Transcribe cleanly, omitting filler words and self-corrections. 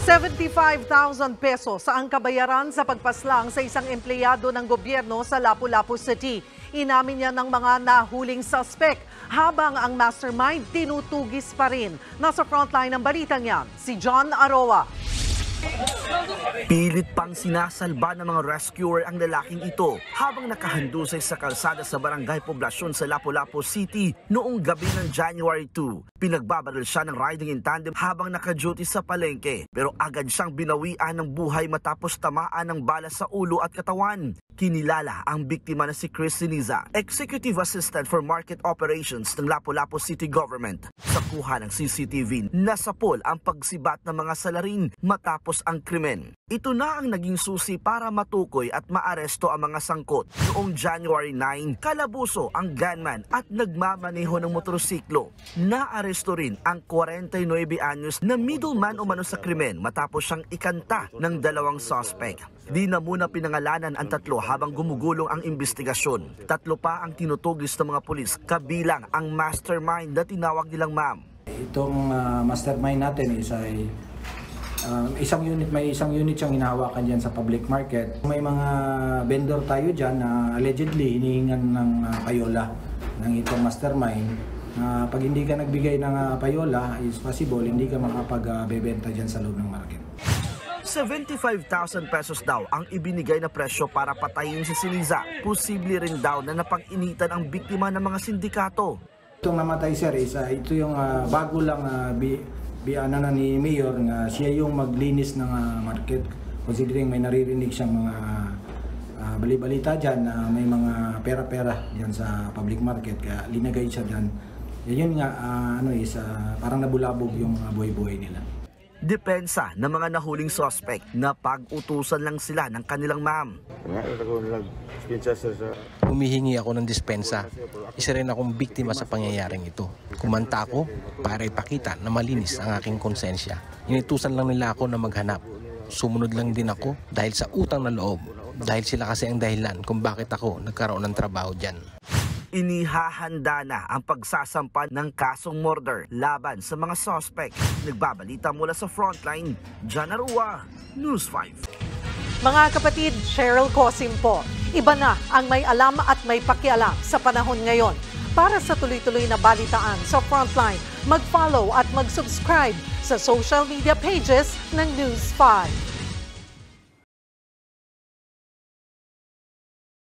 75,000 pesos ang kabayaran sa pagpaslang sa isang empleyado ng gobyerno sa Lapu-Lapu City. Inamin niya ng mga nahuling suspect habang ang mastermind tinutugis pa rin. Nasa frontline ng balitang yan, si John Aroa. Pilit pang sinasalba ng mga rescuer ang lalaking ito habang nakahandusay sa kalsada sa barangay Poblasyon sa Lapu-Lapu City noong gabi ng January 2. Pinagbabaril siya ng riding in tandem habang naka-duty sa palengke pero agad siyang binawian ng buhay matapos tamaan ng bala sa ulo at katawan. Kinilala ang biktima na si Chris Siniza, Executive Assistant for Market Operations ng Lapu-Lapu City Government. Sa kuha ng CCTV, nasapol ang pagsibat ng mga salarin matapos ang krimen. Ito na ang naging susi para matukoy at maaresto ang mga sangkot. Noong January 9, kalabuso ang gunman at nagmamaneho ng motorsiklo. Naaresto rin ang 49 anyos na middleman umano sa krimen matapos siyang ikanta ng dalawang suspect. Di na muna pinangalanan ang tatlo habang gumugulong ang investigasyon. Tatlo pa ang tinutugis ng mga pulis, kabilang ang mastermind na tinawag nilang ma'am. Itong mastermind natin is ay may isang unit siyang hinahawakan dyan sa public market. May mga vendor tayo dyan na allegedly hinihingan ng payola ng itong mastermind. Pag hindi ka nagbigay ng payola, is possible hindi ka makapagbebenta dyan sa loob ng market. 75,000 pesos daw ang ibinigay na presyo para patayin si Siniza. Posible rin daw na napag-initan ang biktima ng mga sindikato. Itong namatay sir is ito yung bago lang ni Mayor nga siya yung maglinis ng market. Considering may naririnig siyang mga bali-balita dyan na may mga pera-pera dyan sa public market kaya linagay siya dyan. Yun nga parang nabulabog yung buhay-buhay nila. Depensa ng mga nahuling suspect na pag-utusan lang sila ng kanilang ma'am. Humihingi ako ng dispensa. Isa rin akong biktima sa pangyayaring ito. Kumanta ako para ipakita na malinis ang aking konsensya. Inutusan lang nila ako na maghanap. Sumunod lang din ako dahil sa utang na loob. Dahil sila kasi ang dahilan kung bakit ako nagkaroon ng trabaho dyan. Inihahanda na ang pagsasampa ng kasong murder laban sa mga suspect. Nagbabalita mula sa frontline, John Aroa, News 5. Mga kapatid, Cheryl Cosim po. Iba na ang may alam at may pakialam sa panahon ngayon. Para sa tuloy-tuloy na balitaan sa frontline, mag-follow at mag-subscribe sa social media pages ng News 5.